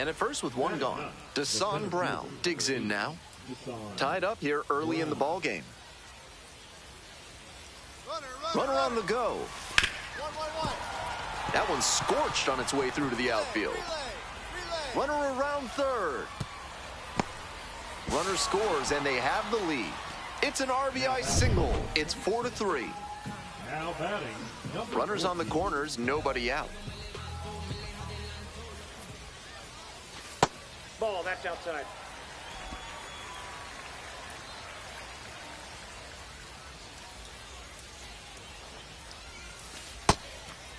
And at first with one gone, Deson Brown digs in now. Tied up here early in the ball game. Runner on the go. That one's scorched on its way through to the outfield. Runner around third. Runner scores, and they have the lead. It's an RBI single. It's 4-3. Now batting. Runners on the corners, nobody out. Ball, that's outside.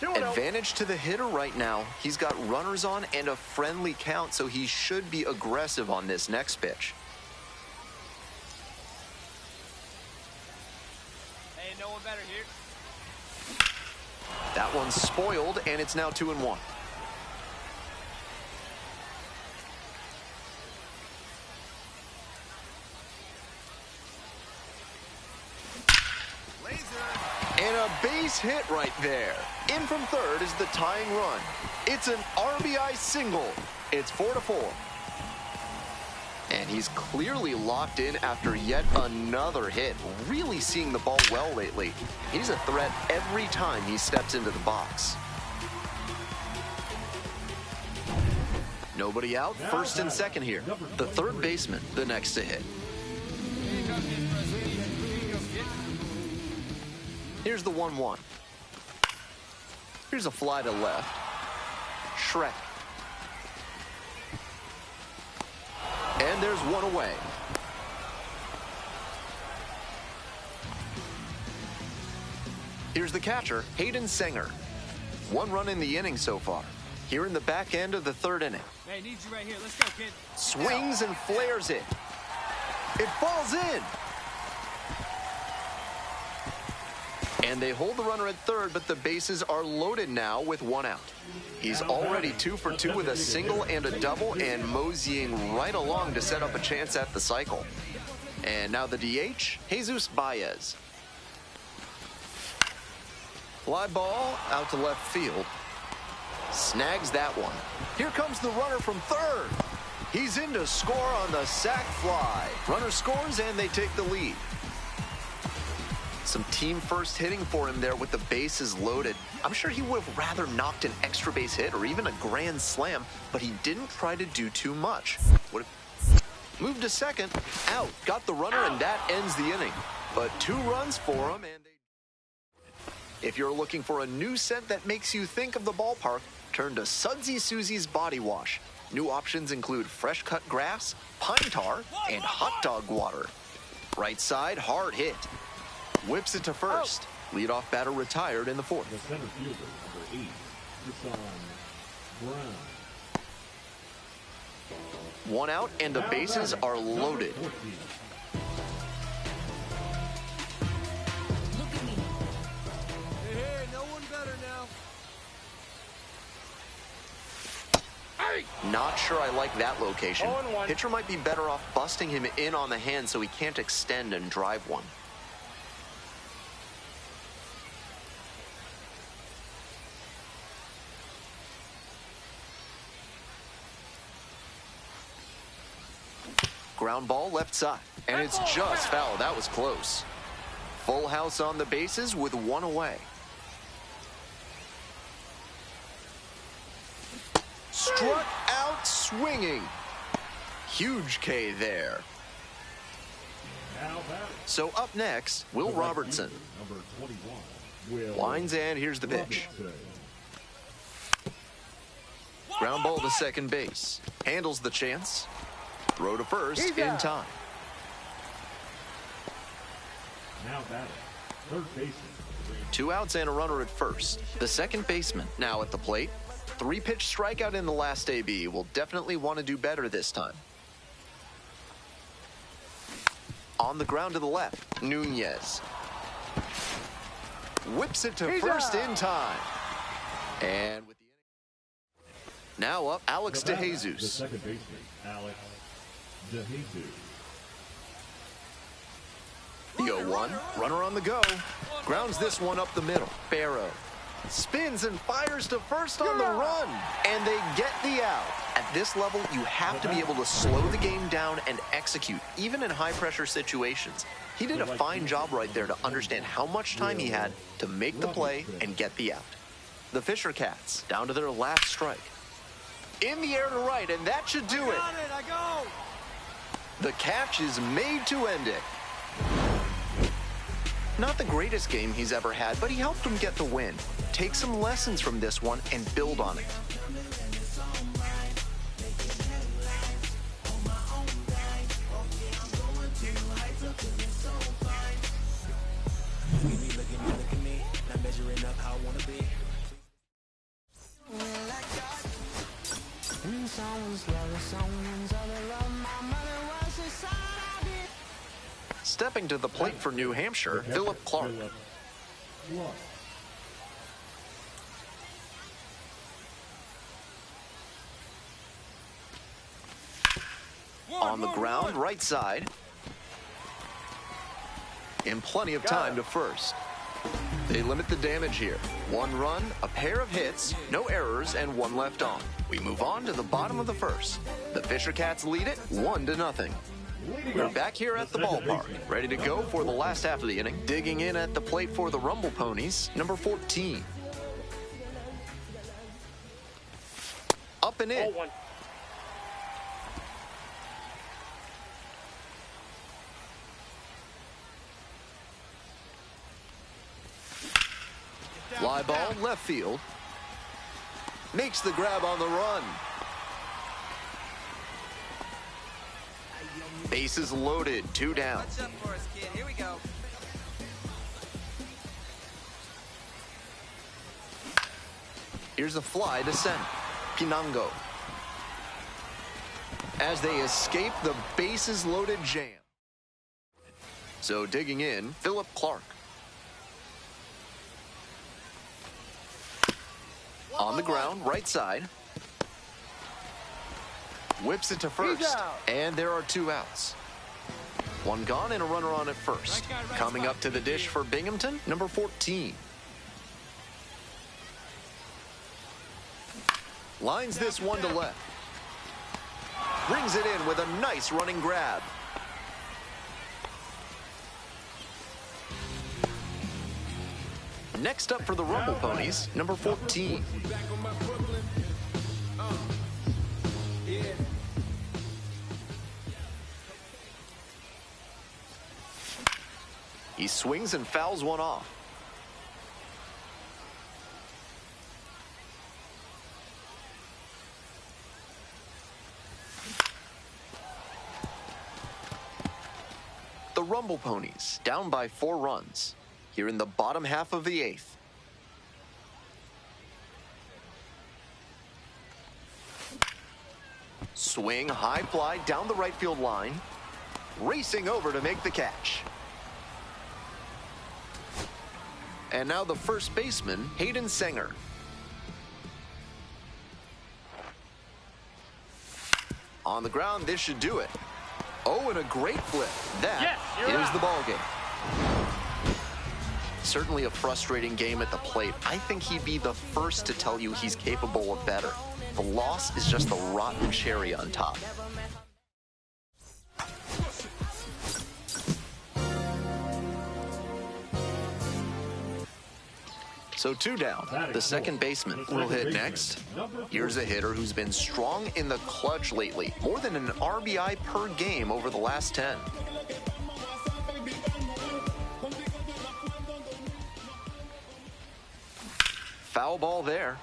Advantage to the hitter right now. He's got runners on and a friendly count, so he should be aggressive on this next pitch. Hey, no one better here. That one's spoiled, and it's now 2-1. And a base hit right there. In from third is the tying run. It's an RBI single. It's 4-4. And he's clearly locked in after yet another hit. Really seeing the ball well lately. He's a threat every time he steps into the box. Nobody out, first and second here. The third baseman, the next to hit. Here's the 1-1. Here's a fly to left. Shrek. And there's one away. Here's the catcher, Hayden Sanger. One run in the inning so far. Here in the back end of the third inning. Hey, need you right here. Let's go, kid. Swings and flares it. It falls in. And they hold the runner at third, but the bases are loaded now with one out. He's already 2 for 2 with a single and a double, and moseying right along to set up a chance at the cycle. And now the DH, Jesus Baez. Fly ball out to left field. Snags that one. Here comes the runner from third. He's in to score on the sac fly. Runner scores, and they take the lead. Some team first hitting for him there with the bases loaded. I'm sure he would have rather knocked an extra base hit or even a grand slam, but he didn't try to do too much. Moved to second, out, got the runner, and that ends the inning. But 2 runs for him, and if you're looking for a new scent that makes you think of the ballpark, turn to Sudsy Susie's Body Wash. New options include fresh cut grass, pine tar, and hot dog water. Right side, hard hit. Whips it to first. Leadoff batter retired in the fourth. The center fielder, number 8, Deson Brown. One out, and the bases are loaded. Hey, no one better now. Not sure I like that location. 0-1. Pitcher might be better off busting him in on the hand so he can't extend and drive one. Ground ball left side, and it's just foul. That was close. Full house on the bases with one away. Struck out swinging. Huge K there. So up next, Will Robertson. Number 21. Lines, and here's the pitch. Ground ball to second base. Handles the chance. Throw to first in time. Now batting, third baseman. 2 outs and a runner at first. The second baseman now at the plate. 3-pitch strikeout in the last AB. Will definitely want to do better this time. On the ground to the left, Nunez. Whips it to first in time. And with the inning. Now up, Alex The DeJesus. second baseman, Alex DeJesus. The 0-1, runner on the go. Grounds this one up the middle. Barrow spins and fires to first on the run, and they get the out. At this level, you have to be able to slow the game down and execute, even in high-pressure situations. He did a fine job right there to understand how much time he had to make the play and get the out. The Fisher Cats down to their last strike. In the air to right, and that should do it. I go! The catch is made to end it. Not the greatest game he's ever had, but he helped him get the win. Take some lessons from this one and build on it. Stepping to the plate for New Hampshire, Philip Clark. On the ground, right side. And plenty of time to first. They limit the damage here. 1 run, a pair of hits, no errors, and 1 left on. We move on to the bottom of the first. The Fisher Cats lead it 1-0. We're back here at the ballpark, ready to go for the last half of the inning. Digging in at the plate for the Rumble Ponies, number 14. Up and in. Fly ball, left field. Makes the grab on the run. Bases loaded, 2 down. What's up for us, kid? Here we go. Here's a fly to center. Pinango. As they escape the bases loaded jam. So digging in, Philip Clark. On the ground, right side. Whips it to first, and there are 2 outs. 1 gone and a runner on at first. Coming up to the dish for Binghamton, number 14. Lines this one to left. Brings it in with a nice running grab. Next up for the Rumble Ponies, number 14. He swings and fouls one off. The Rumble Ponies down by 4 runs. Here in the bottom half of the 8th. Swing, high fly down the right field line. Racing over to make the catch. And now the first baseman, Hayden Sanger. On the ground, this should do it. Oh, and a great flip. That is the ball game. Certainly a frustrating game at the plate. I think he'd be the first to tell you he's capable of better. The loss is just the rotten cherry on top. So 2 down. The second baseman will hit next. Here's a hitter who's been strong in the clutch lately. More than an RBI per game over the last 10. Foul ball there.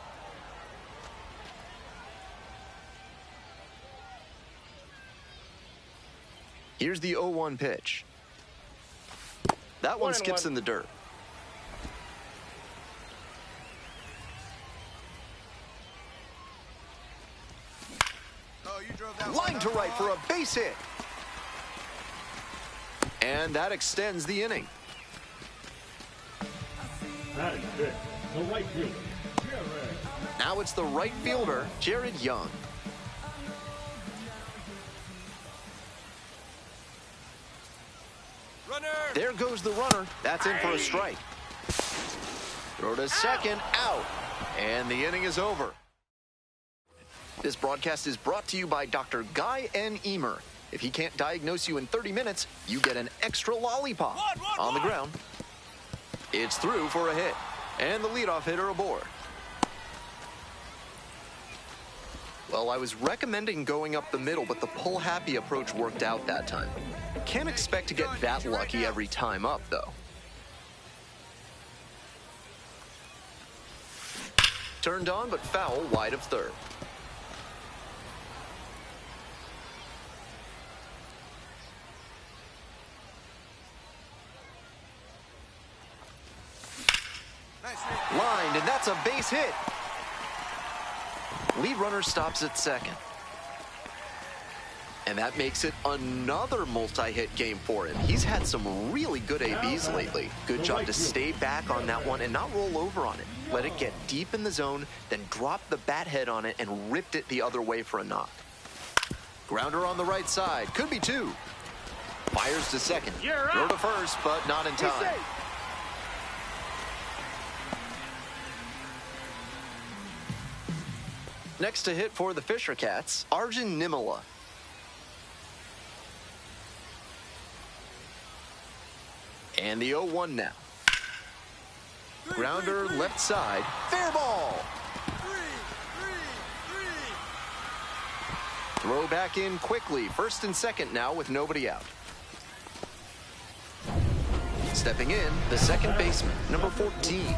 Here's the 0-1 pitch. That one skips in the dirt. Line to right for a base hit. And that extends the inning. That is it. The right fielder, Jared. Now it's the right fielder, Jared Young. Runner! There goes the runner. That's in for a strike. Throw to second, out. And the inning is over. This broadcast is brought to you by Dr. Guy N. Emer. If he can't diagnose you in 30 minutes, you get an extra lollipop. On the ground. It's through for a hit. And the leadoff hitter aboard. Well, I was recommending going up the middle, but the pull-happy approach worked out that time. Can't expect to get that lucky every time up, though. Turned on, but foul wide of third. Lined, and that's a base hit. Lead runner stops at second. And that makes it another multi-hit game for him. He's had some really good ABs lately. Good job to stay back on that one and not roll over on it. Let it get deep in the zone, then drop the bat head on it and ripped it the other way for a knock. Grounder on the right side. Could be two. Fires to second. Throw to first, but not in time. Next to hit for the Fisher Cats, Arjun Nimala. And the 0-1 now. Grounder left side. Fair ball. Throw back in quickly. First and second now with nobody out. Stepping in, the second baseman, number 14.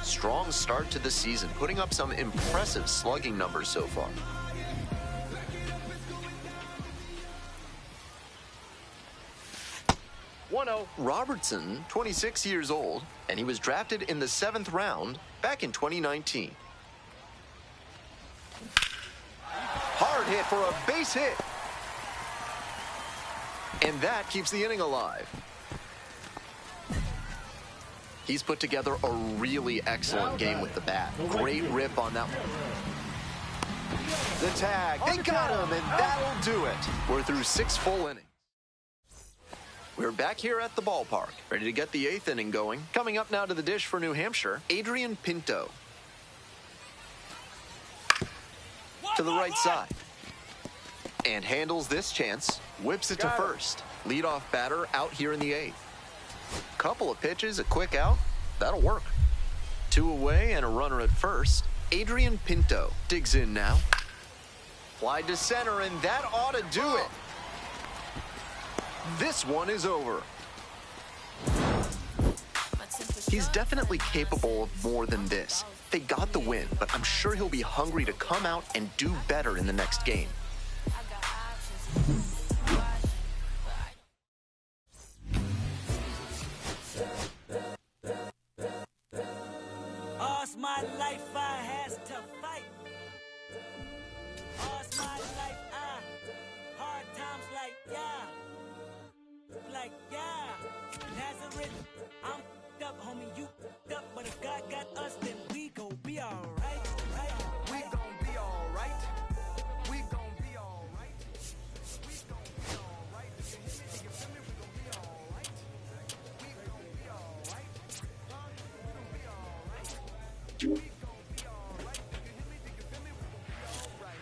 Strong start to the season, putting up some impressive slugging numbers so far. Robertson, 26 years old, and he was drafted in the 7th round back in 2019. Hard hit for a base hit. And that keeps the inning alive. He's put together a really excellent game with the bat. Great rip on that one. The tag, they got him, and that'll do it. We're through 6 full innings. We're back here at the ballpark, ready to get the 8th inning going. Coming up now to the dish for New Hampshire, Adrian Pinto. To the right side. And handles this chance, whips it to first. Leadoff batter out here in the 8th. Couple of pitches, a quick out, that'll work. 2 away and a runner at first. Adrian Pinto digs in now. Fly to center, and that ought to do it. This one is over. He's definitely capable of more than this. They got the win, but I'm sure he'll be hungry to come out and do better in the next game. All's my life I has to fight. All's my life hard times like Nazareth. I'm up, homie, you up, but if God got us, then we gon' be alright. We gon' be alright. We gon' be alright. We gon' be alright. Do you hear me? Do you feel me? We gon' be alright. We gon' be alright. We gon' be alright. We gon' be alright. Do you hear me? Do you feel me? We gon' be alright.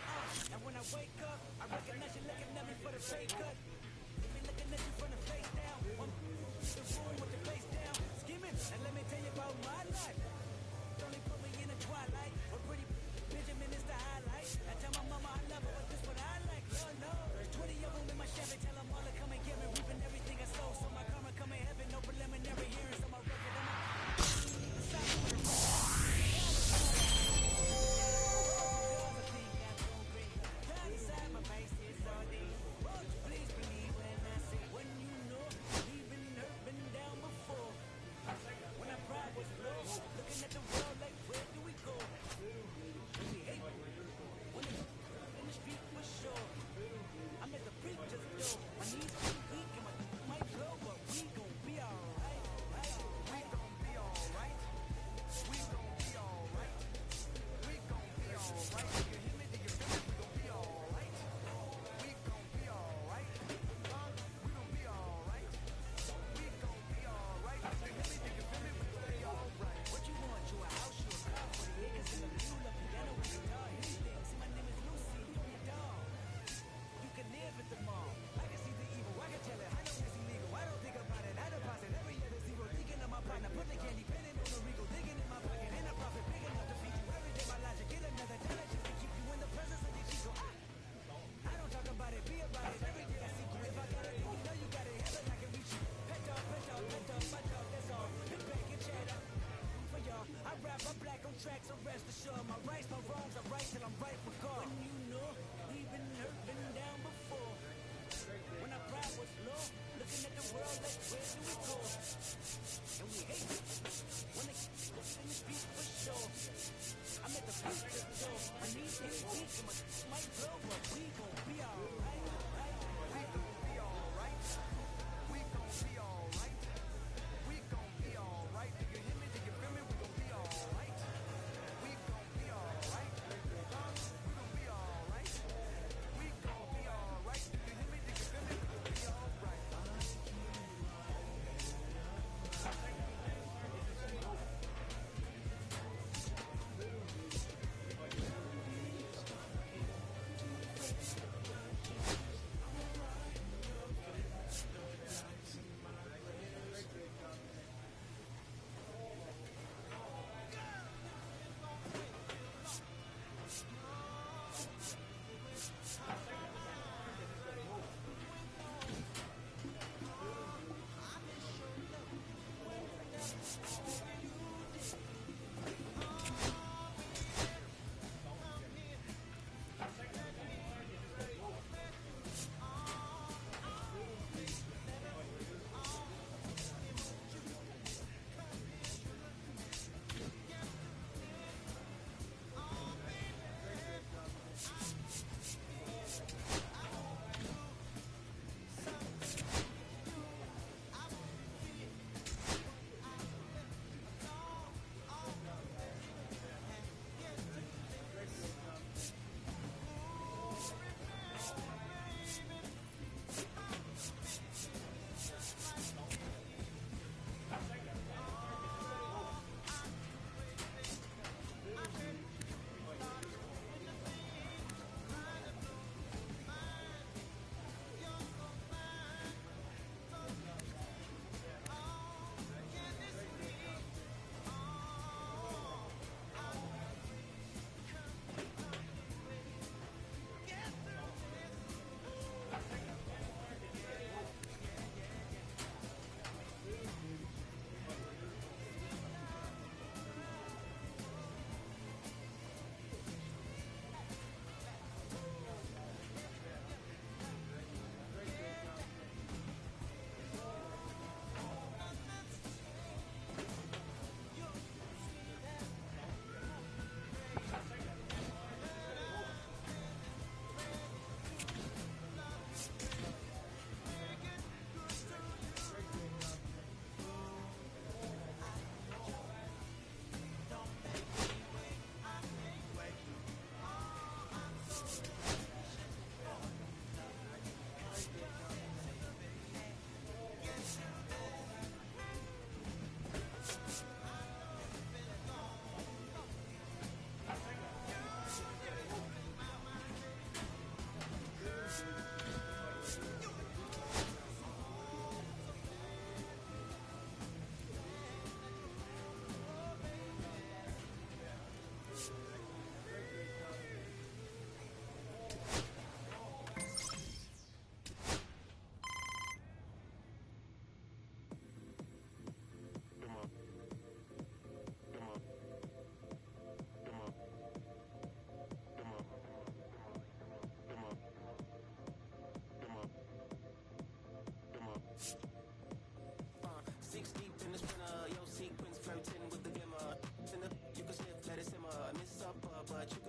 And when I wake up, I recognize you looking at me for the fake cut. Be looking at you from the face down. One the room with the face down. Skimming, and let me tell you about my life. Only put me in the twilight. But pretty Benjamin is the highlight. I tell my mama I love her, but this what I like. Lord knows. There's 20 of them in my Chevy. Tell them all to come and get me. Reaping everything I sow. So my karma come in heaven. No preliminary hearings on my record.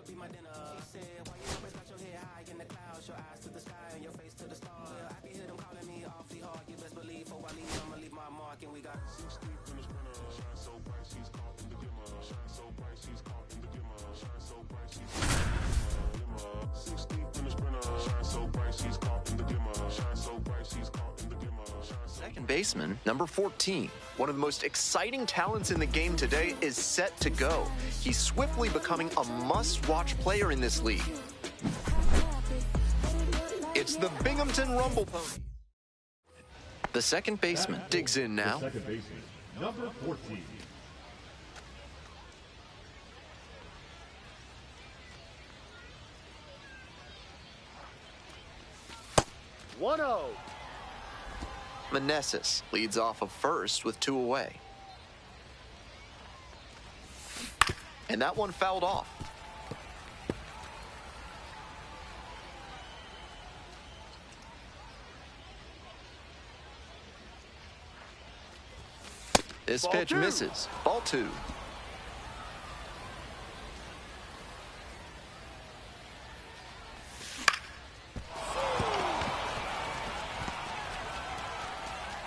be my dinner. He said, why you always got your head high in the clouds, your eyes to the sky and your face to the stars. I can hear them calling me awfully hard. You best believe before I leave, I'ma leave my mark. And we got 6 deep in the sprinter. Shine so bright, she's caught in the dimmer. Shine so bright, she's caught in the dimmer. Shine so bright, she's caught in the dimmer. 6 deep in the sprinter. Shine so bright, she's caught in the dimmer. Shine so bright, she's caught in the dimmer. Second baseman, number 14. One of the most exciting talents in the game today is set to go. He's swiftly becoming a must-watch player in this league. It's the Binghamton Rumble Pony. The second baseman digs in now. Second baseman, number 14. Meneses leads off of first with 2 away. And that one fouled off. This pitch misses. Ball 2.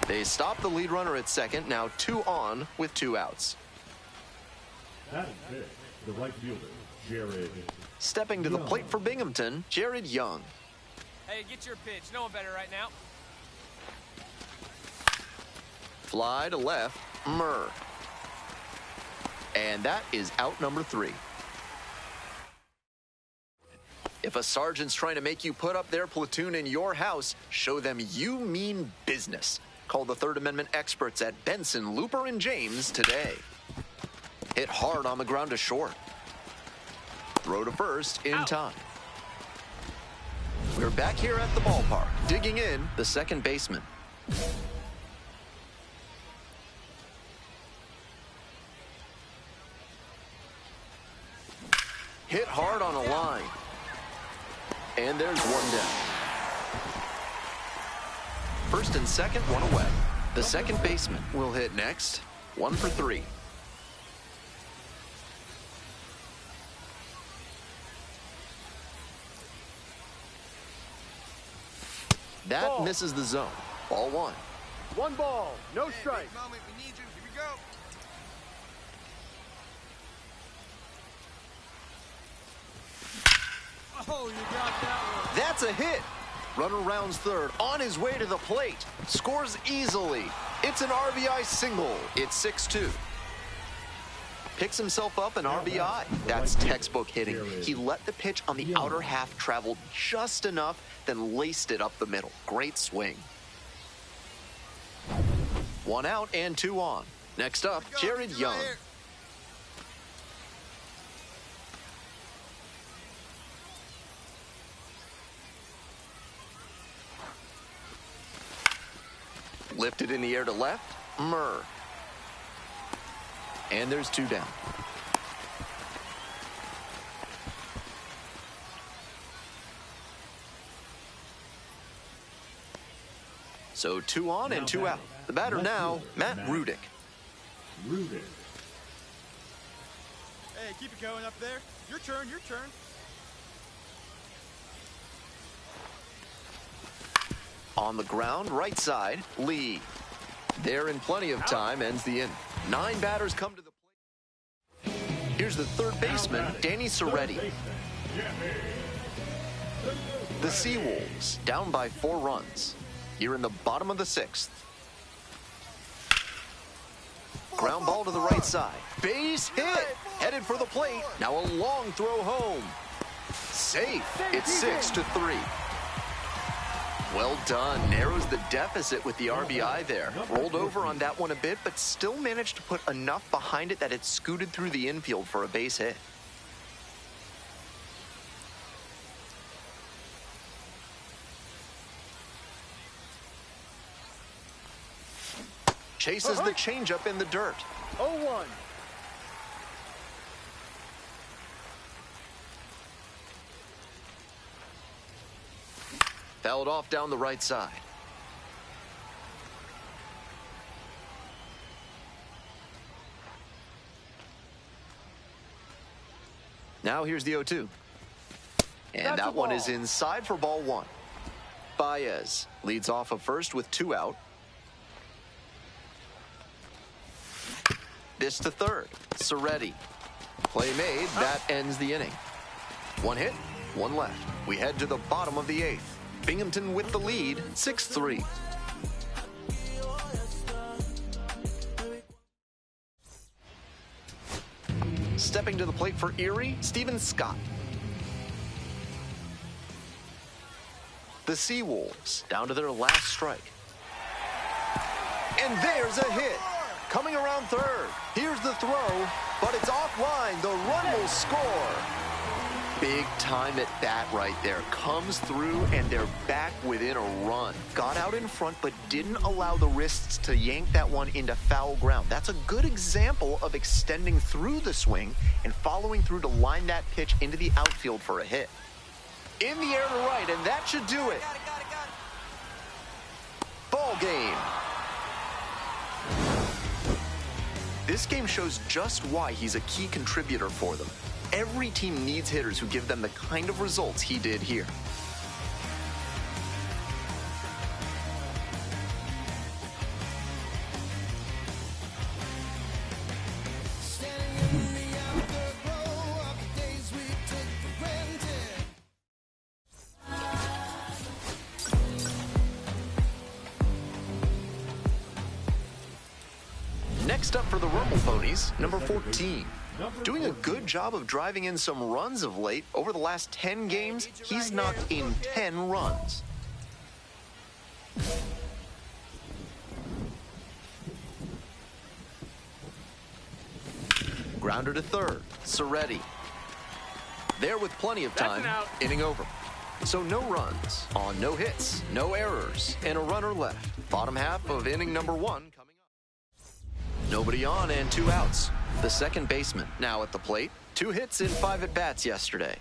They stop the lead runner at second, now 2 on with 2 outs. That is big. The right fielder, Jared. Stepping to the plate for Binghamton, Jared Young. Hey, get your pitch. No one better right now. Fly to left, Murr. And that is out number 3. If a sergeant's trying to make you put up their platoon in your house, show them you mean business. Call the Third Amendment experts at Benson, Looper, and James today. Hit hard on the ground to short. Throw to first in time. We're back here at the ballpark. Digging in, the second baseman. Hit hard on a line. And there's one down. First and second, 1 away. The second baseman will hit next. 1 for 3. That misses the zone. Ball 1. 1 ball, no strike. Big moment. We need you. Here we go. Oh, you got that one. That's a hit. Runner rounds third, on his way to the plate. Scores easily. It's an RBI single. It's 6-2. Picks himself up an RBI. That's textbook hitting. He let the pitch on the outer half travel just enough, then laced it up the middle. Great swing. 1 out and 2 on. Next up, Jared Young. Lifted in the air to left, Murr. And there's 2 down. So 2 on and 2 out. The batter now, Matt Rudick. Rudick. Hey, keep it going up there. Your turn, your turn. On the ground, right side, Lee. There in plenty of time, ends the inning. 9 batters come to the plate. Here's the third baseman, Danny Soretti. The Seawolves, down by 4 runs. Here in the bottom of the 6th. Ground ball to the right side. Base hit. Headed for the plate. Now a long throw home. Safe. It's 6-3. Well done. Narrows the deficit with the RBI there. Rolled over on that one a bit, but still managed to put enough behind it that it scooted through the infield for a base hit. Chases the changeup in the dirt. 0-1. Fouled off down the right side. Now here's the 0-2. And That's a that one ball. is inside for ball 1. Baez leads off of first with 2 out. This to third. Soretti. Play made. That ends the inning. 1 hit, 1 left. We head to the bottom of the 8th. Binghamton with the lead, 6-3. Stepping to the plate for Erie, Steven Scott. The Seawolves down to their last strike. And there's a hit. Coming around third. Here's the throw, but it's offline. The run will score. Big time at bat right there. Comes through, and they're back within a run. Got out in front, but didn't allow the wrists to yank that one into foul ground. That's a good example of extending through the swing and following through to line that pitch into the outfield for a hit. In the air to right, and that should do it. Got it. Ball game. This game shows just why he's a key contributor for them. Every team needs hitters who give them the kind of results he did here. Next up for the Rumble Ponies, number 14. Doing a good job of driving in some runs of late. Over the last 10 games, he's knocked in 10 runs. Grounder to third, Soretti. There with plenty of time, inning over. So no runs on no hits, no errors, and a runner left. Bottom half of inning number 1 coming up. Nobody on and 2 outs. The second baseman now at the plate. 2 hits in 5 at-bats yesterday.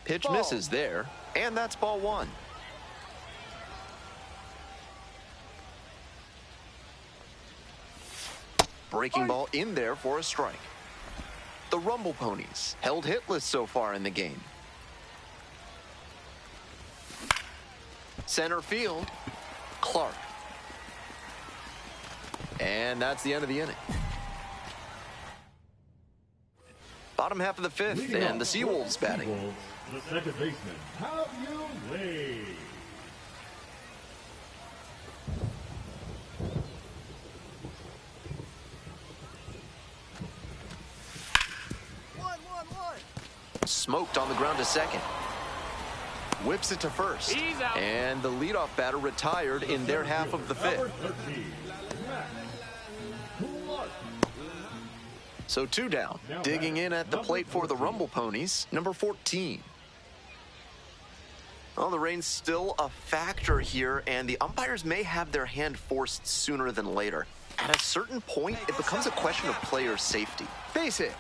Pitch misses there, and that's ball 1. Breaking ball in there for a strike. The Rumble Ponies held hitless so far in the game. Center field, Clark. And that's the end of the inning. Bottom half of the 5th, and the Seawolves batting. The second baseman, How You Lay. Smoked on the ground to second. Whips it to first. And the leadoff batter retired in their half of the 5th. So 2 down. Digging in at the plate for the Rumble Ponies, number 14. Well, the rain's still a factor here, and the umpires may have their hand forced sooner than later. At a certain point, it becomes a question of player safety. Base hit.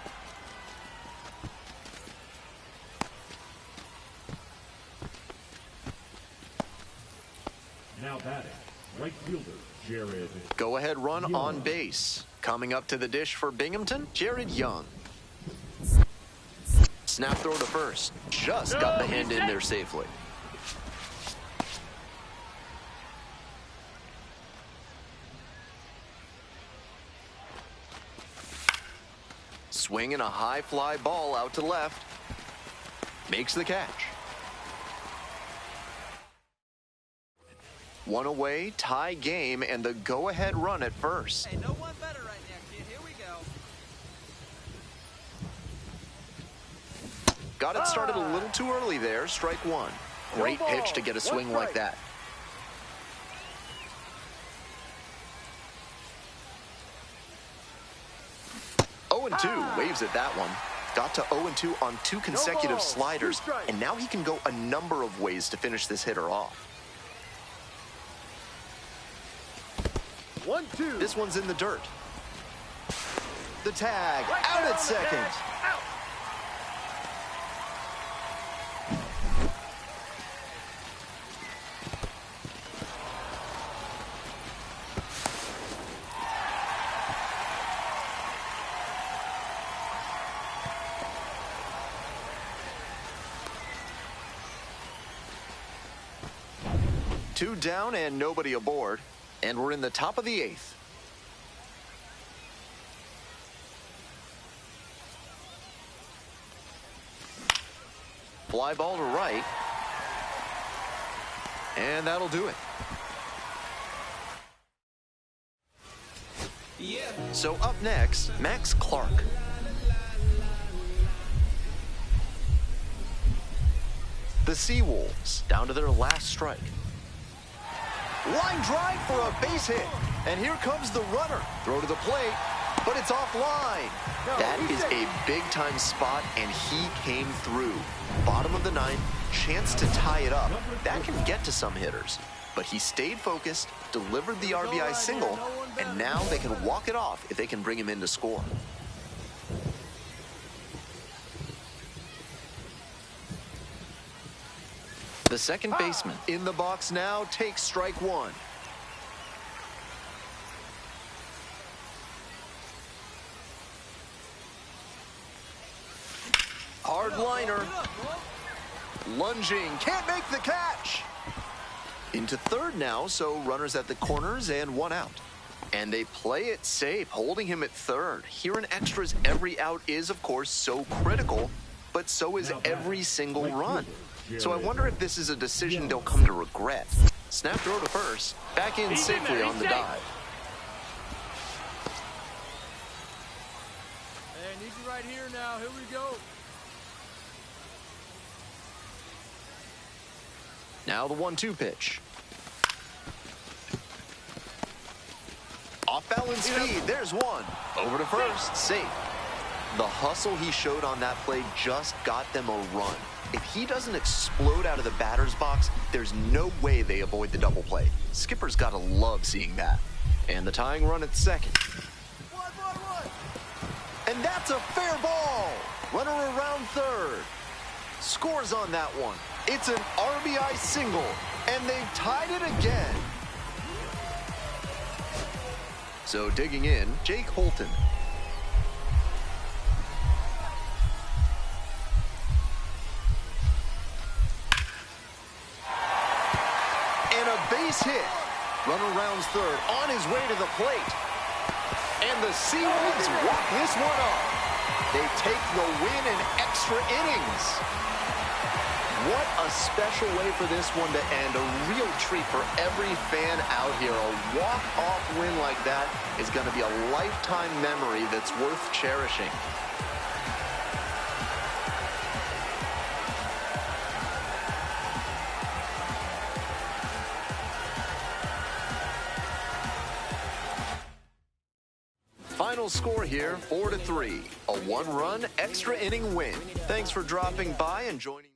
Now batting, right fielder, Jared. Go-ahead run on base. Coming up to the dish for Binghamton, Jared Young. Snap throw to first. Just got the hand in there safely. Swinging a high fly ball out to left. Makes the catch. 1 away, tie game, and the go-ahead run at first. Hey, no one better right now, kid. Here we go. Got it started a little too early there. Strike 1. Great pitch to get a swing like that. Oh, 0-2 waves at that one. Got to 0-2 on 2 consecutive sliders, and now he can go a number of ways to finish this hitter off. 1-2. This one's in the dirt. The tag, out at second. 2 down and nobody aboard. And we're in the top of the 8th. Fly ball to right. And that'll do it. So up next, Max Clark. The Seawolves down to their last strike. Line drive for a base hit. And here comes the runner. Throw to the plate, but it's offline. That is a big-time spot, and he came through. Bottom of the 9th, chance to tie it up. That can get to some hitters. But he stayed focused, delivered the RBI single, and now they can walk it off if they can bring him in to score. The second baseman in the box now takes strike 1. Hard liner. Lunging, can't make the catch. Into third now, so runners at the corners and 1 out. And they play it safe, holding him at third. Here in extras, every out is, of course, so critical, but so is every single run. So I wonder if this is a decision they'll come to regret. Snap throw to first, back in safely on the dive. Hey, I need you right here now. Here we go. Now the 1-2 pitch. Off balance speed, there's one. Over to first, safe. The hustle he showed on that play just got them a run. If he doesn't explode out of the batter's box, there's no way they avoid the double play. Skipper's gotta love seeing that. And the tying run at second. And that's a fair ball. Runner around third. Scores on that one. It's an RBI single, and they've tied it again. So digging in, Jake Holton. And a base hit. Runner rounds third, on his way to the plate. And the Seawolves walk this one off. They take the win in extra innings. What a special way for this one to end. A real treat for every fan out here. A walk-off win like that is going to be a lifetime memory that's worth cherishing. Final score here, 4-3. A 1-run extra inning win. Thanks for dropping by and joining me.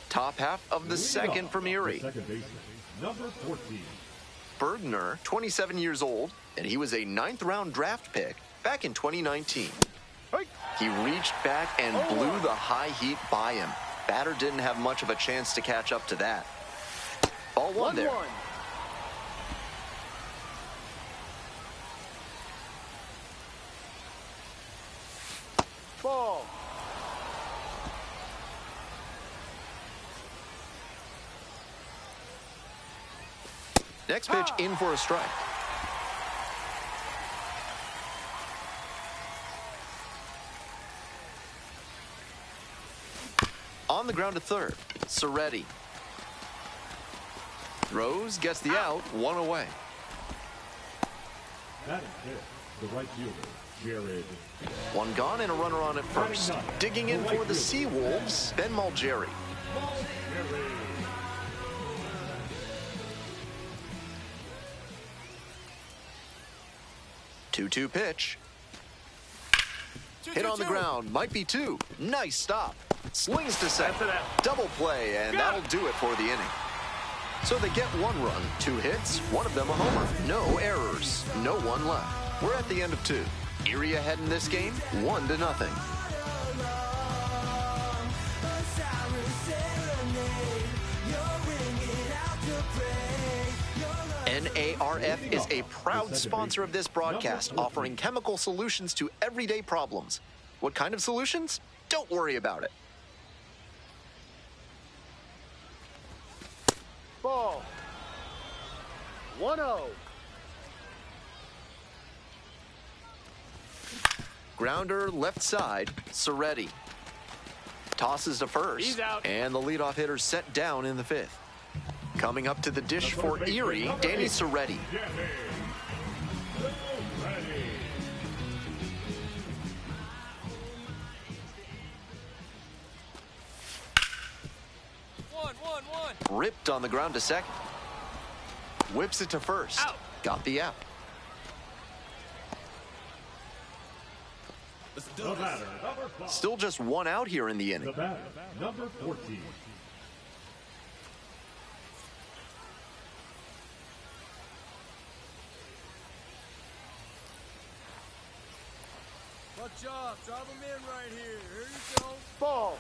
Top half of the second from Erie. Second baseman, number 14. Bergner, 27 years old, and he was a 9th-round draft pick back in 2019. He reached back and blew the high heat by him. Batter didn't have much of a chance to catch up to that. Ball 1 there. Next pitch in for a strike. On the ground to third, Soretti. Throws, gets the out, one away. That is it. The right fielder, Jared. One gone and a runner on at first. Digging in for the Seawolves, Ben Malgeri. 2-2 pitch. Hit on the ground, might be two. Nice stop. Slings to second. Double play, and that'll do it for the inning. So they get one run, 2 hits, one of them a homer. No errors, no one left. We're at the end of 2. Erie ahead in this game, 1-0. NARF is a proud sponsor of this broadcast, offering chemical solutions to everyday problems. What kind of solutions? Don't worry about it. Ball. 1-0. Grounder left side, Soretti. Tosses to first. He's out. And the leadoff hitter set down in the 5th. Coming up to the dish for Erie, Danny Soretti. One. Ripped on the ground to second. Whips it to first. Out. Got the out. The batter, number 5. Still just one out here in the The inning. batter, number 14. Watch out. Drive him in right here. Here you go. Ball.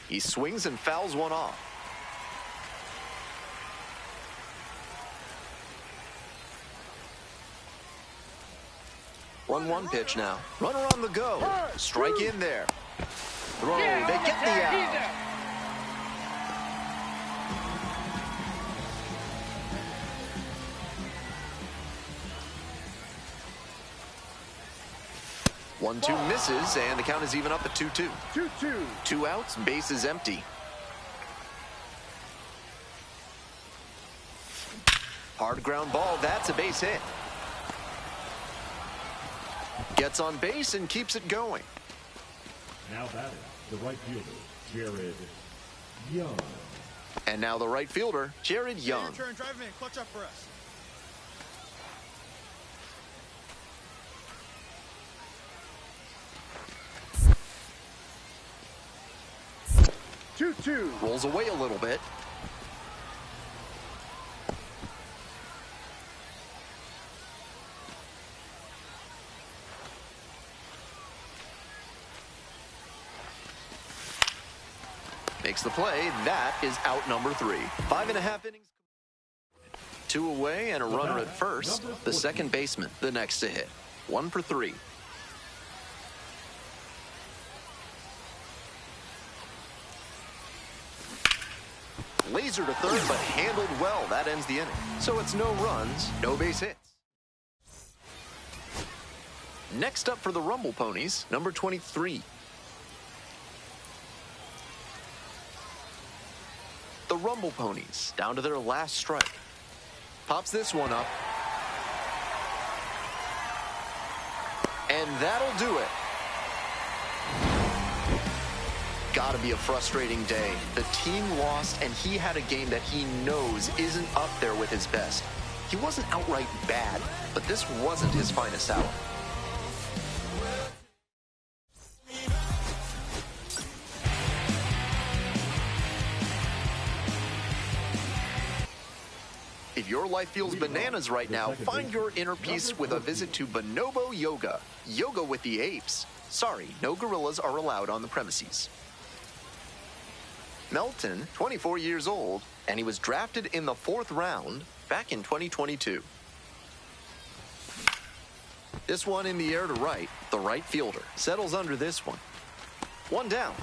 He swings and fouls one off. One pitch now. Runner on the go. Strike in there. Throw. They get the out. One-two misses, and the count is even up at 2-2. 2-2. 2 outs, bases empty. Hard ground ball, that's a base hit. Gets on base and keeps it going. Now batting, the right fielder, Jared Young. And now the right fielder, Jared Young. Your turn. Drive him in. Clutch up for us. Rolls away a little bit. Makes the play. That is out number 3. 5.5 innings. 2 away and a runner at first. The second baseman, the next to hit. 1 for 3. Laser to third, but handled well. That ends the inning. So it's no runs, no base hits. Next up for the Rumble Ponies, number 23. The Rumble Ponies, down to their last strike. Pops this one up. And that'll do it. Gotta be a frustrating day. The team lost, and he had a game that he knows isn't up there with his best. He wasn't outright bad, but this wasn't his finest hour. If your life feels bananas right now, find your inner peace with a visit to Bonobo Yoga. Yoga with the apes. Sorry, no gorillas are allowed on the premises. Melton, 24 years old, and he was drafted in the 4th round back in 2022. This one in the air to right. The right fielder settles under this one. One down.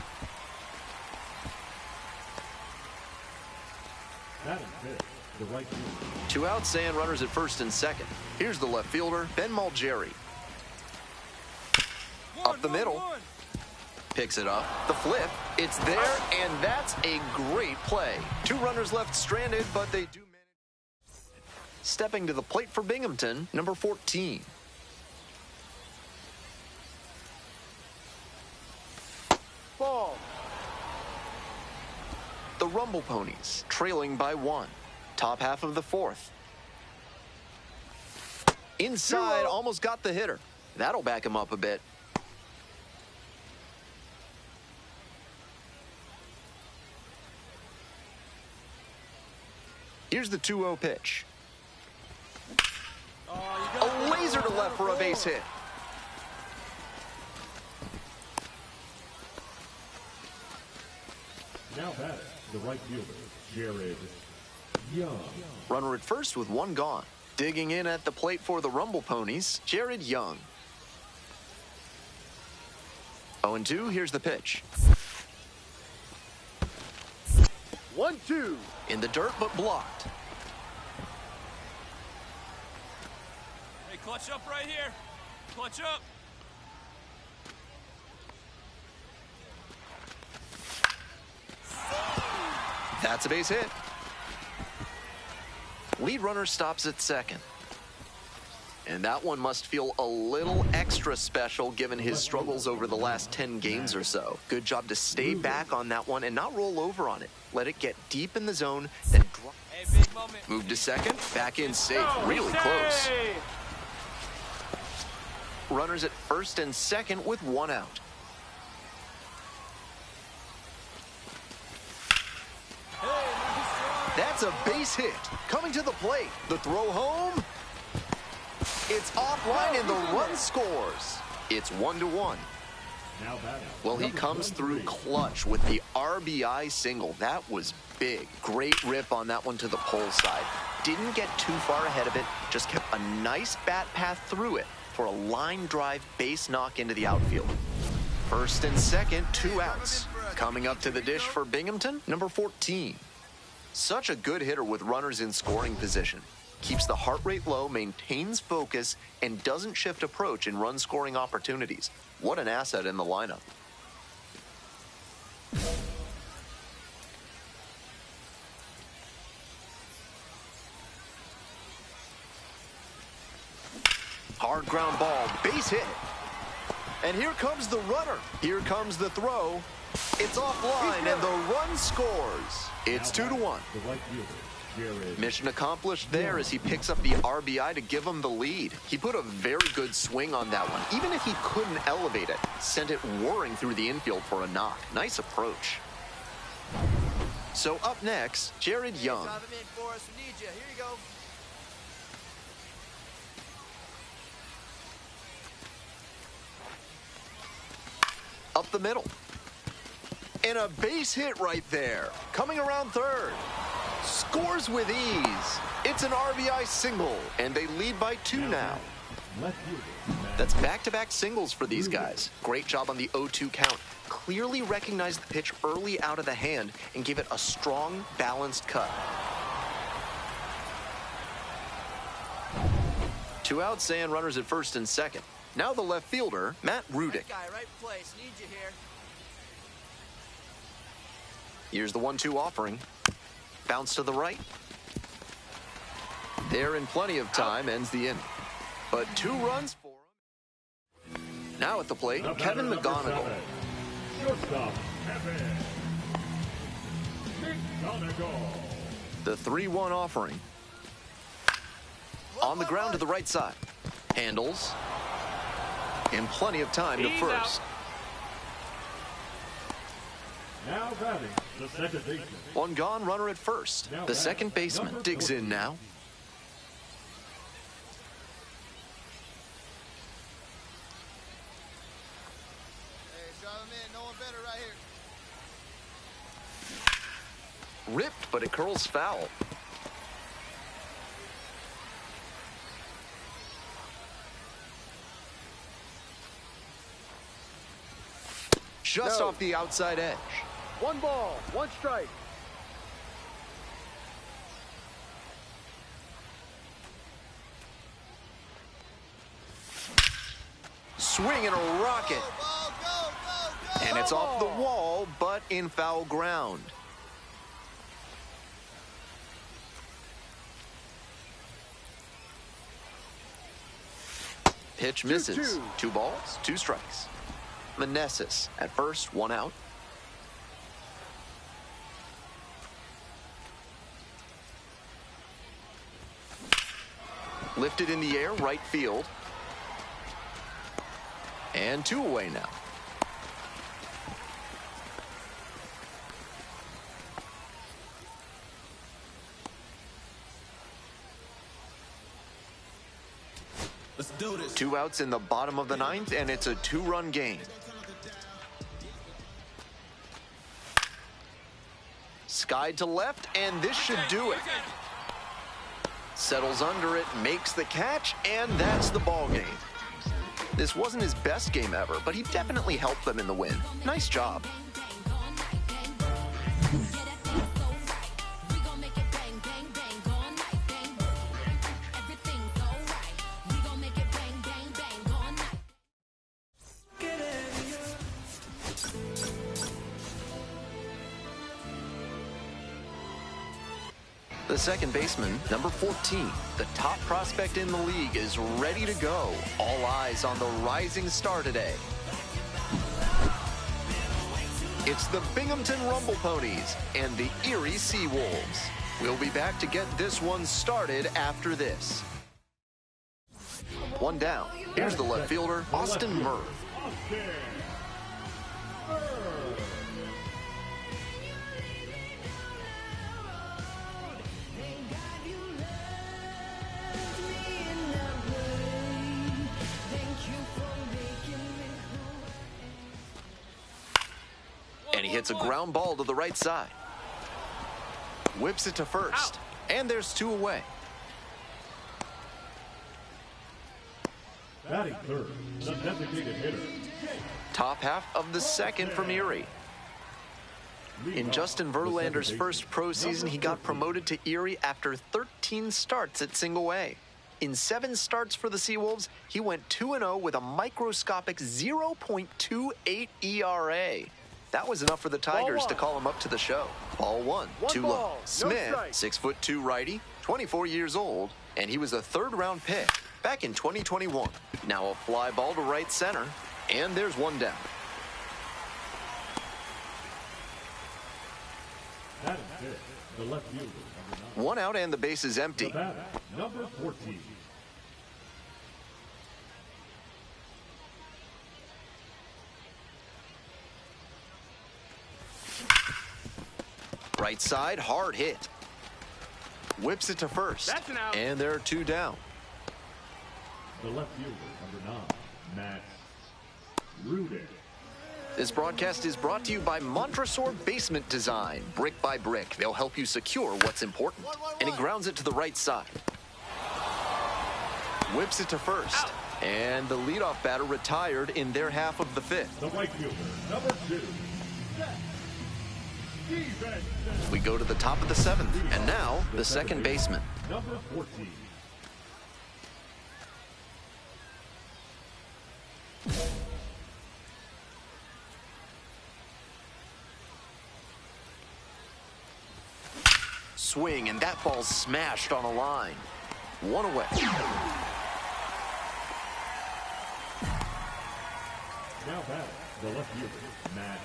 That is it. The right fielder. 2 outs and runners at first and second. Here's the left fielder, Ben Malgeri. Up the middle. Picks it up. The flip. It's there, and that's a great play. 2 runners left stranded, but they do manage. Stepping to the plate for Binghamton, number 14. Ball. The Rumble Ponies, trailing by 1. Top half of the 4th. Inside, almost got the hitter. That'll back him up a bit. Here's the 2-0 pitch. A laser to left for a base hit. Now batting, the right fielder, Jared Young. Runner at first with 1 gone. Digging in at the plate for the Rumble Ponies, Jared Young. 0-2, here's the pitch. 1-2. In the dirt, but blocked. Hey, clutch up right here. Clutch up. That's a base hit. Lead runner stops at second. And that one must feel a little extra special given his struggles over the last 10 games or so. Good job to stay back on that one and not roll over on it. Let it get deep in the zone, then drop. Hey, big moment. Move to second, back in safe, really close. Runners at first and second with 1 out. That's a base hit. Coming to the plate. The throw home. It's offline and the run scores. It's 1-1. Now batting. Well, he comes through clutch with the RBI single. That was big. Great rip on that one to the pole side. Didn't get too far ahead of it. Just kept a nice bat path through it for a line drive base knock into the outfield. First and second, 2 outs. Coming up to the dish for Binghamton, number 14. Such a good hitter with runners in scoring position. Keeps the heart rate low, maintains focus, and doesn't shift approach in run-scoring opportunities. What an asset in the lineup. Hard ground ball, base hit. And here comes the runner. Here comes the throw. It's offline, and the run scores. It's 2-1. The right fielder, Jared. Mission accomplished there as he picks up the RBI to give him the lead. He put a very good swing on that one. Even if he couldn't elevate it, sent it whirring through the infield for a knock. Nice approach. So up next, Jared Young. Drive him in for us. We need you. Here you go. Up the middle. And a base hit right there. Coming around third. Scores with ease. It's an RBI single, and they lead by 2 now. Left fielder, That's back-to-back singles for these guys. Great job on the 0-2 count. Clearly recognized the pitch early out of the hand and gave it a strong, balanced cut. 2 outs and runners at first and second. Now the left fielder, Matt Rudick. Guy, right place. Need you here. Here's the 1-2 offering. Bounce to the right. There in plenty of time, ends the inning. But 2 runs for him. Now at the plate, Kevin McGonigal. shortstop, Kevin McGonigal. The 3-1 offering. On the ground to the right side. Handles. And plenty of time to first. Now batting, the second baseman. 1 gone, runner at first. The second baseman digs in now. Hey, drive him in. No one better right here. Ripped, but it curls foul. just off the outside edge. 1 ball, 1 strike. Swing and a rocket. And it's off the wall, but in foul ground. Pitch misses. 2 balls, 2 strikes. Meneses at first, 1 out. Lifted in the air, right field. And 2 away now. Let's do this. 2 outs in the bottom of the 9th, and it's a 2-run game. Skied to left, and this should do it. Settles under it, makes the catch, and that's the ball game. This wasn't his best game ever, but he definitely helped them in the win. Nice job. The second baseman, number 14, the top prospect in the league, is ready to go. All eyes on the rising star today. It's the Binghamton Rumble Ponies and the Erie Seawolves. We'll be back to get this one started after this. 1 down. Here's the left fielder, Austin Murr. And he hits a ground ball to the right side. Whips it to first. And there's 2 away. Batting third, the designated hitter. Top half of the second from Erie. In Justin Verlander's first pro season, he got promoted to Erie after 13 starts at single A. In 7 starts for the Seawolves, he went 2-0 with a microscopic 0.28 ERA. That was enough for the Tigers to call him up to the show. Ball 1, 2 low. Smith, 6'2" righty, 24 years old, and he was a 3rd-round pick back in 2021. Now a fly ball to right center, and there's 1 down. That is it. The left fielder, number 9. 1 out and the base is empty. The batter, number 14. Right side, hard hit. Whips it to first. That's an out. And there are 2 down. The left fielder, number 9, Matt Rudin. This broadcast is brought to you by Montresor Basement Design. Brick by brick, they'll help you secure what's important. And he grounds it to the right side. Whips it to first. And the leadoff batter retired in their half of the 5th. The right fielder, number 2. We go to the top of the 7th. And now, the second baseman. Number 14. Swing, and that ball's smashed on a line. 1 away. Now batter, the left fielder, Matt.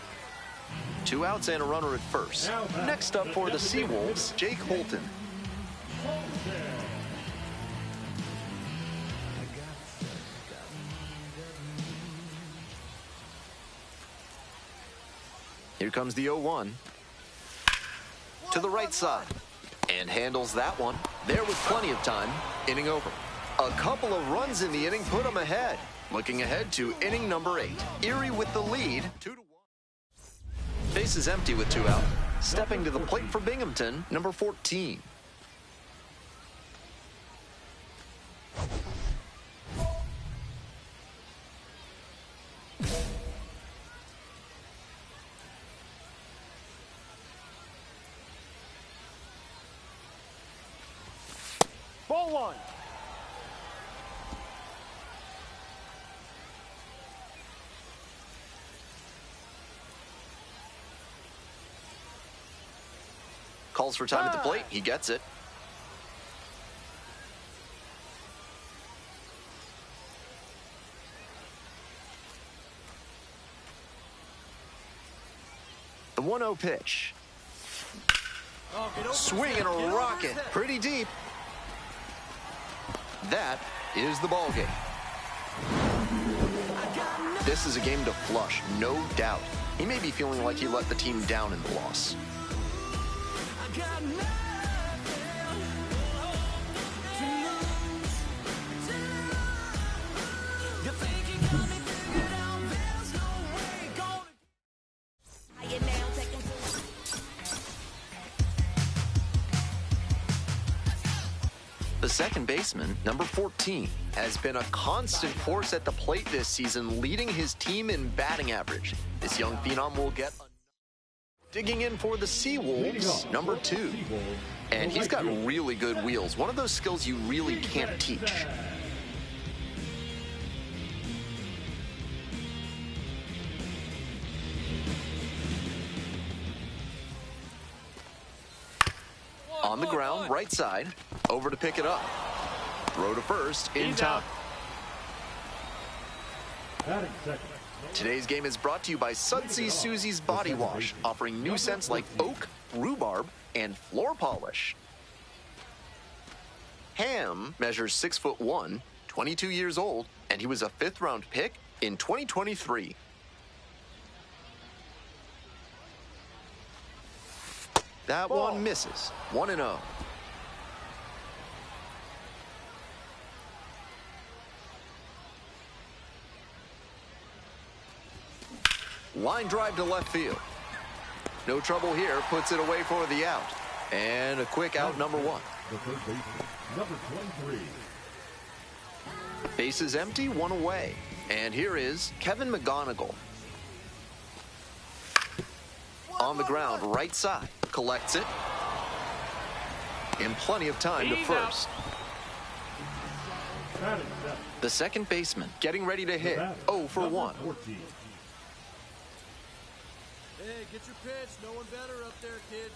2 outs and a runner at first. Next up for the Seawolves, Jake Holton. Here comes the 0-1. To the right side. And handles that one. There with plenty of time. Inning over. A couple of runs in the inning put them ahead. Looking ahead to inning number 8. Erie with the lead, 2-1. Base is empty with 2 out. Stepping to the plate for Binghamton, number 14. Ball one. Calls for time at the plate. He gets it. The 1-0 pitch. Swing and a rocket. Pretty deep. That is the ball game. This is a game to flush, no doubt. He may be feeling like he let the team down in the loss. The second baseman, number 14, has been a constant force at the plate this season, leading his team in batting average. This young phenom will get digging in for the Seawolves, number 2. And he's got really good wheels, one of those skills you really can't teach. On the ground, right side, over to pick it up. Throw to first in time. Today's game is brought to you by Sudsy Susie's Body Wash, offering new scents like oak, rhubarb, and floor polish. Ham measures 6'1", 22 years old, and he was a 5th-round pick in 2023. That one misses. 1-0. Line drive to left field. No trouble here. Puts it away for the out. And a quick out, number 1. The third baseman, number 23. Bases empty, 1 away. And here is Kevin McGonigal. On the ground, right side. Collects it. In plenty of time to first. The second baseman getting ready to hit. 0 for 1. Hey, get your pitch. No one better up there, kid.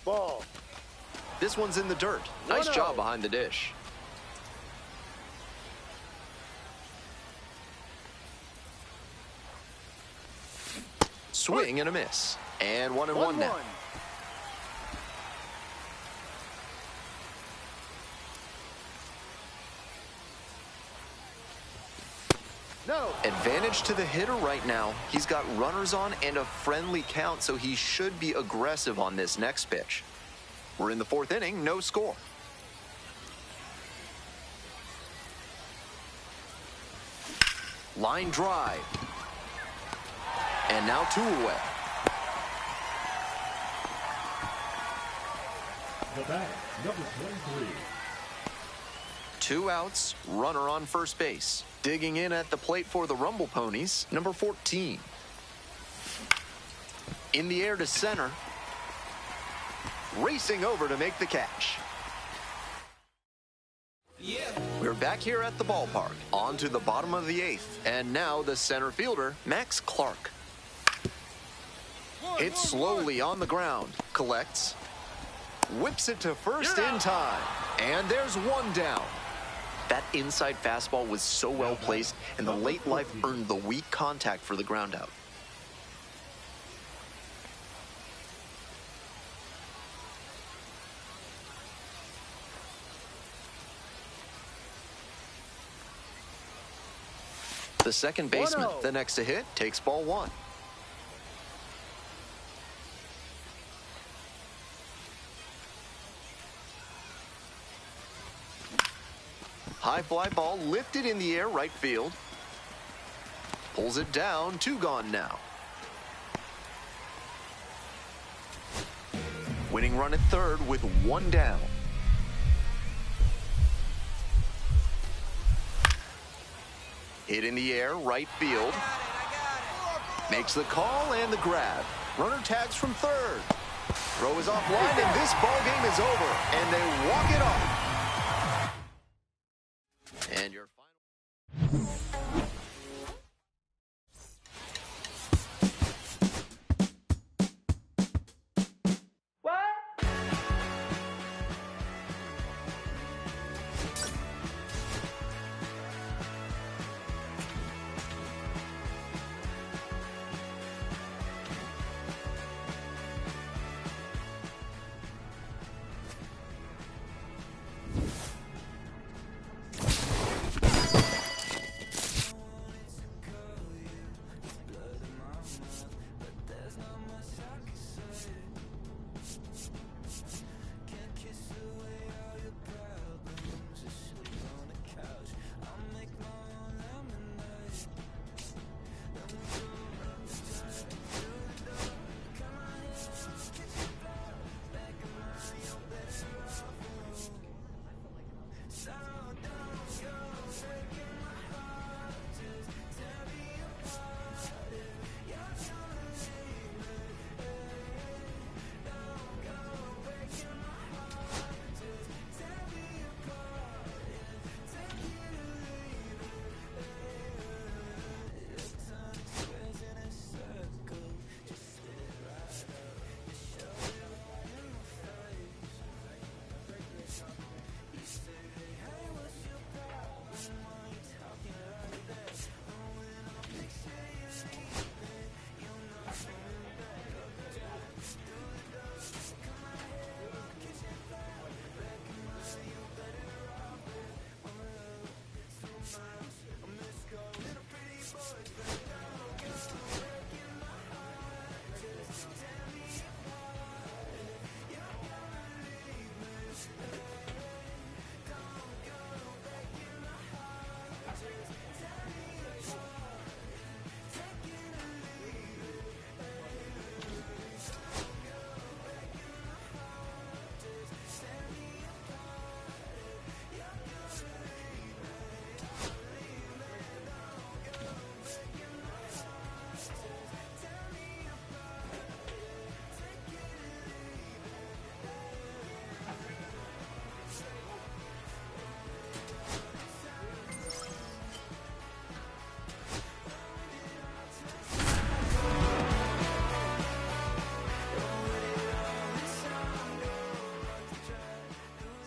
Ball. This one's in the dirt. Nice job behind the dish. Swing and a miss. And 1-1 now. No. Advantage to the hitter right now. He's got runners on and a friendly count, so he should be aggressive on this next pitch. We're in the 4th inning, no score. Line drive. And now 2 away. The bat, number 23. 2 outs, runner on first base. Digging in at the plate for the Rumble Ponies, number 14. In the air to center. Racing over to make the catch. We're back here at the ballpark. On to the bottom of the 8th. And now the center fielder, Max Clark. Hits slowly on the ground. Collects. Whips it to first in time. And there's 1 down. That inside fastball was so well placed, and the late life earned the weak contact for the ground out. The second baseman, the next to hit, takes ball 1. High fly ball lifted in the air, right field. Pulls it down, 2 gone now. Winning run at third with 1 down. Hit in the air, right field. Makes the call and the grab. Runner tags from third. Throw is offline, and this ball game is over, and they walk it off. And your final.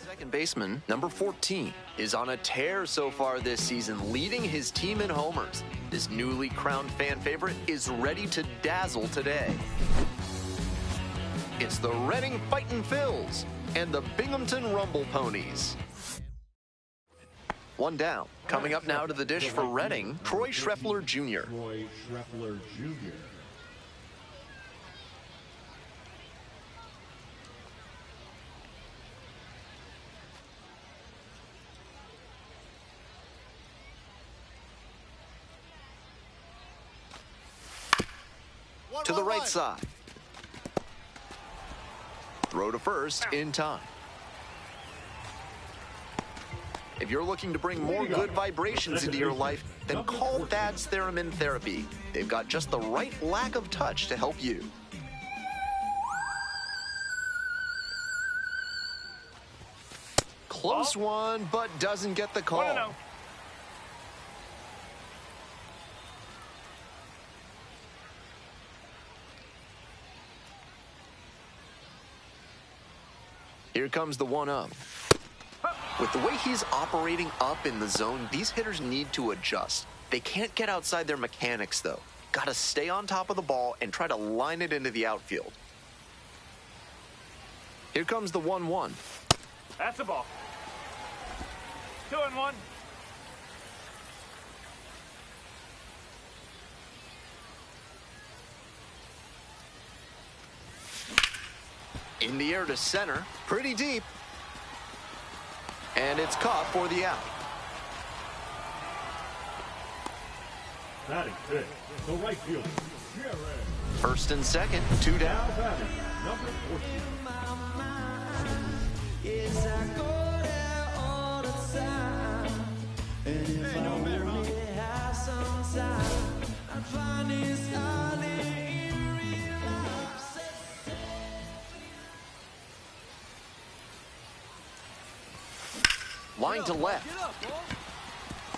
Second baseman, number 14, is on a tear so far this season, leading his team in homers. This newly crowned fan favorite is ready to dazzle today. It's the Reading Fightin' Phils and the Binghamton Rumble Ponies. One down. Coming up now to the dish for Reading, Troy Schreffler Jr. Troy Schreffler Jr. To the right side. Throw to first in time. If you're looking to bring more good vibrations into your life, then call Thad's Theremin Therapy. They've got just the right lack of touch to help you. Close one, but doesn't get the call. Here comes the 1-0. With the way he's operating up in the zone, these hitters need to adjust. They can't get outside their mechanics, though. Got to stay on top of the ball and try to line it into the outfield. Here comes the 1-1. That's a ball. 2-1. In the air to center, pretty deep. And it's caught for the out. Batting fifth, the right fielder, Jared. First and second, 2 down. Now batting, number 14. Line to left.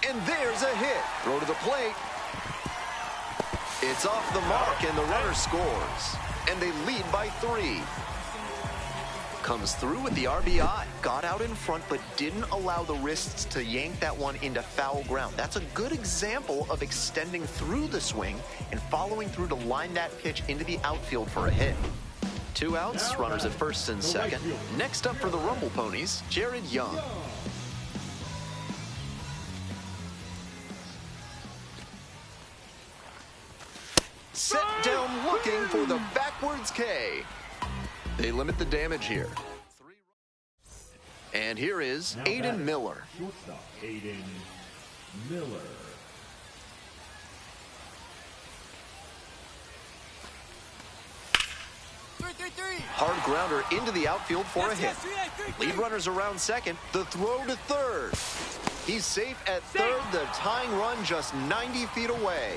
And there's a hit. Throw to the plate. It's off the mark, and the runner scores. And they lead by 3. Comes through with the RBI. Got out in front, but didn't allow the wrists to yank that one into foul ground. That's a good example of extending through the swing and following through to line that pitch into the outfield for a hit. 2 outs, runners at first and second. Next up for the Rumble Ponies, Jared Young. Set down looking for the backwards K. They limit the damage here. And here is Aiden Miller. Shortstop, Aiden Miller. Hard grounder into the outfield for a hit. Lead runners around second. The throw to third. He's safe at third. The tying run just 90 feet away.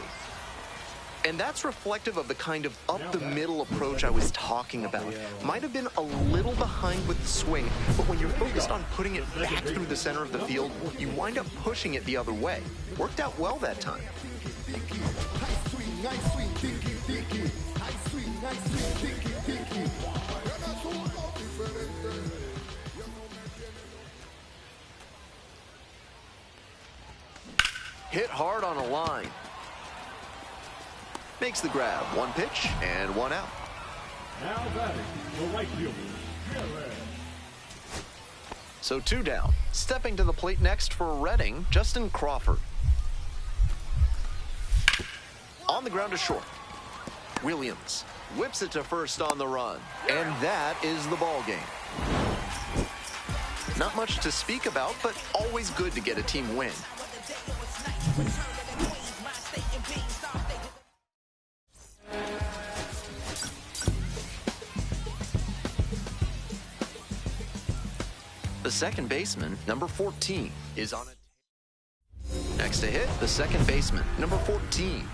And that's reflective of the kind of up-the-middle approach I was talking about. Might have been a little behind with the swing, but when you're focused on putting it back through the center of the field, you wind up pushing it the other way. Worked out well that time. Hit hard on a line. Makes the grab. 1 pitch and 1 out. Now batting, the right fielder, Jared. So 2 down. Stepping to the plate next for Reading, Justin Crawford. On the ground to short. Williams whips it to first on the run. And that is the ball game. Not much to speak about, but always good to get a team win. The second baseman, number 14, is on it. Next to hit, the second baseman, number 14.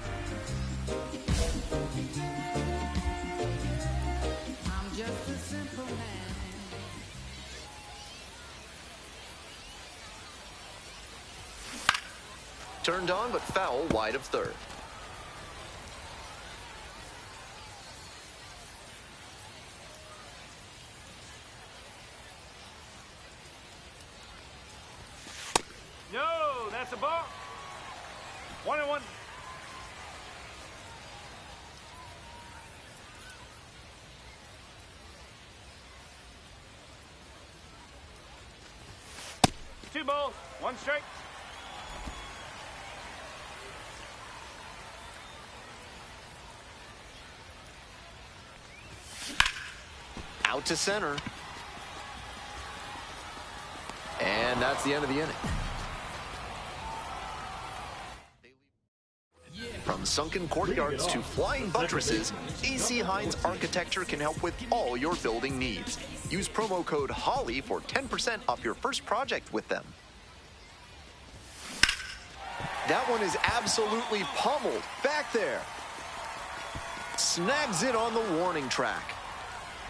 I'm just a simple man. Turned on, but foul wide of third. No, that's a ball. 1-1. Two balls, 1 strike. Out to center. And that's the end of the inning. From sunken courtyards to flying buttresses, AC Hines Architecture can help with all your building needs. Use promo code HOLLY for 10% off your first project with them. That one is absolutely pummeled. Back there. Snags it on the warning track.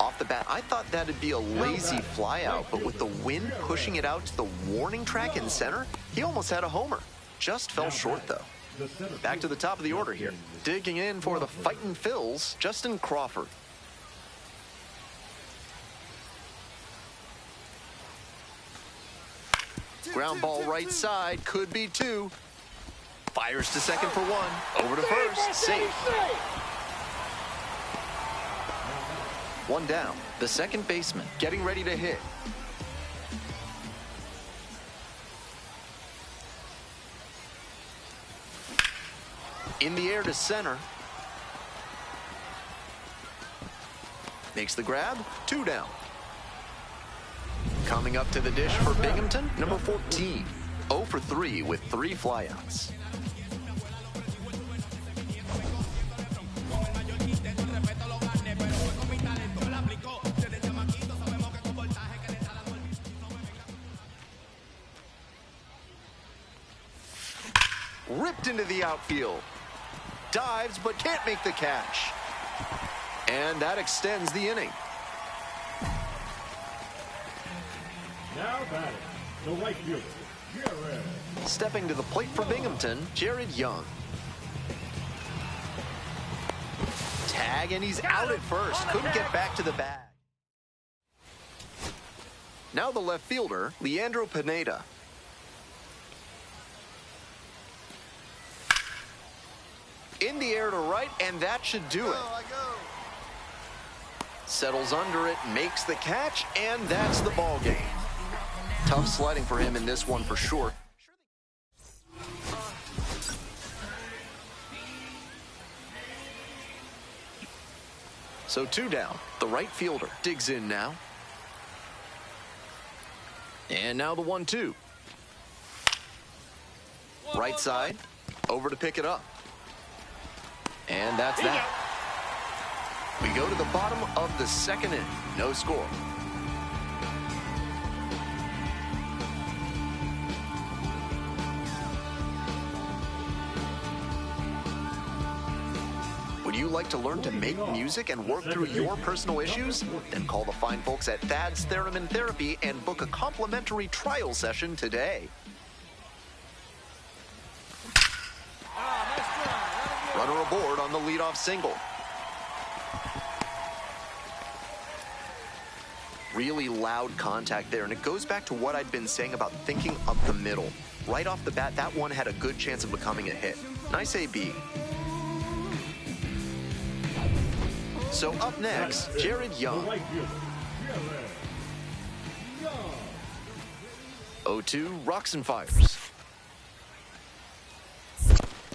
Off the bat, I thought that'd be a lazy flyout, but with the wind pushing it out to the warning track in center, he almost had a homer. Just fell short, though. Back to the top of the order here. Digging in for the Fightin' Phils, Justin Crawford. Ground ball right side, could be 2. Fires to second for 1. Over to first, safe. 1 down. The second baseman getting ready to hit. In the air to center. Makes the grab. 2 down. Coming up to the dish for Binghamton, number 14. 0 for 3 with 3 flyouts. Ripped into the outfield. Dives, but can't make the catch. And that extends the inning. Now batting, The right fielder, Jared. Stepping to the plate for Binghamton, Jared Young. Tag, and he's out at first. Couldn't get back to the bag. Now the left fielder, Leandro Pineda. In the air to right, and that should do it. Settles under it, makes the catch, and that's the ball game. Tough sledding for him in this one for sure. So 2 down. The right fielder digs in now. And now the 1-2. Right side, over to pick it up. And that's that. We go to the bottom of the second inning. No score. Would you like to learn to make music and work through your personal issues? Then call the fine folks at Thad's Theremin Therapy and book a complimentary trial session today. Runner aboard on the leadoff single. Really loud contact there, and it goes back to what I'd been saying about thinking up the middle. Right off the bat, that one had a good chance of becoming a hit. Nice AB. So up next, Jared Young. 0-2, rocks and fires.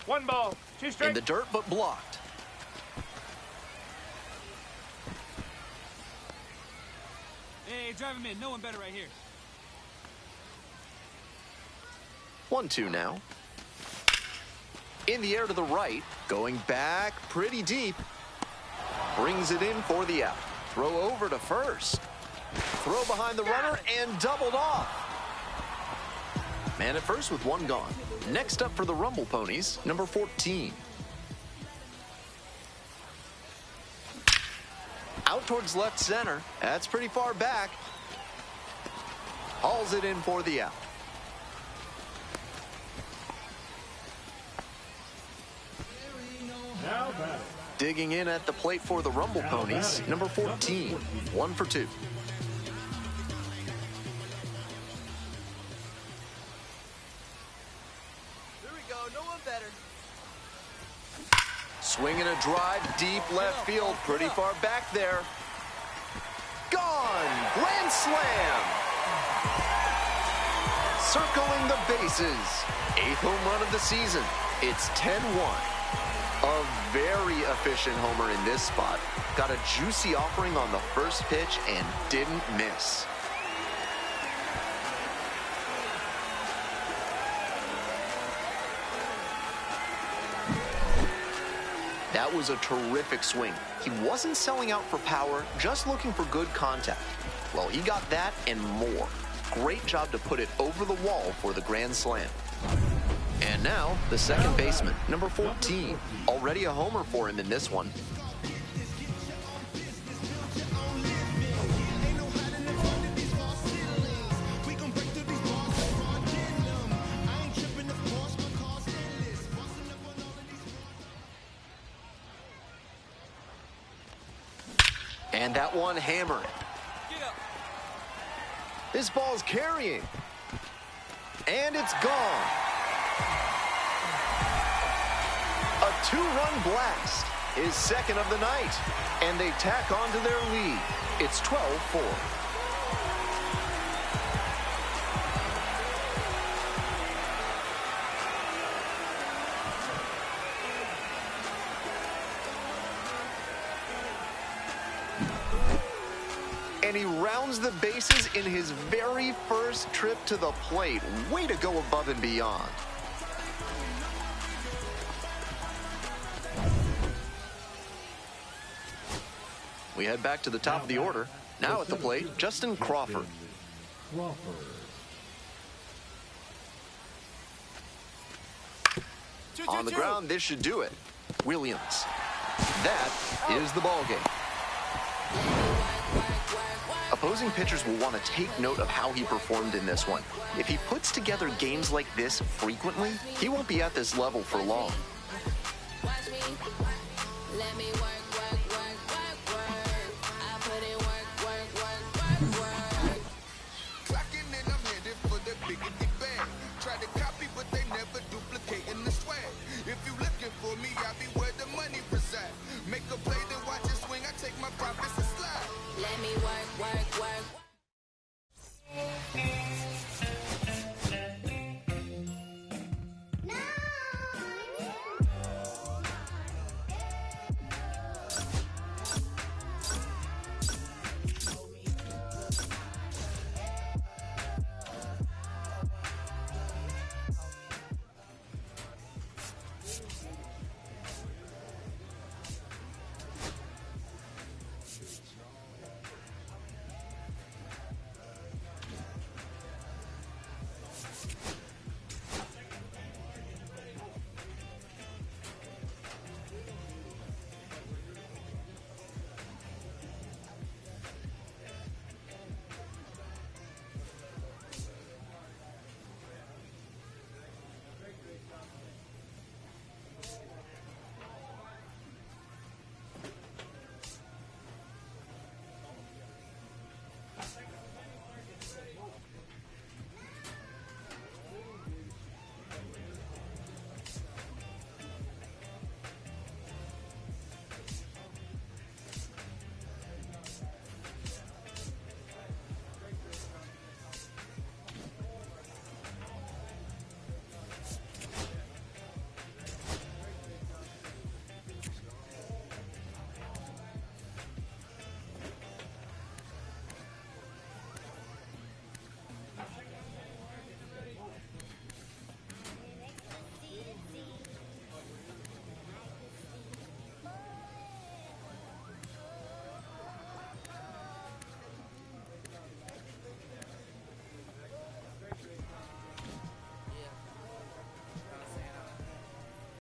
1 ball, 2 strikes. In the dirt, but blocked. Hey, drive him in. No one better right here. 1-2 now. In the air to the right, going back pretty deep. Brings it in for the out. Throw over to first. Throw behind the runner and doubled off. Man at first with 1 gone. Next up for the Rumble Ponies, number 14. Out towards left center. That's pretty far back. Hauls it in for the out. Now batting. Digging in at the plate for the Rumble Ponies, number 14. 1 for 2. Here we go, no one better. Swinging a drive deep left field, pretty far back there. Gone! Grand slam! Circling the bases. 8th home run of the season. It's 10-1. A very efficient homer in this spot. Got a juicy offering on the first pitch and didn't miss. That was a terrific swing. He wasn't selling out for power, just looking for good contact. Well, he got that and more. Great job to put it over the wall for the grand slam. And now, the second baseman, number 14. Already a homer for him in this one. And that one hammered. This ball's carrying. And it's gone. A 2-run blast is second of the night, and they tack on to their lead. It's 12-4. And he rounds the bases in his very first trip to the plate. Way to go above and beyond. We head back to the top of the order. Now at the plate, Justin Crawford. On the ground, this should do it. Williams. That is the ball game. A Opposing pitchers will want to take note of how he performed in this one. If he puts together games like this frequently, he won't be at this level for long. Watch me, let me work.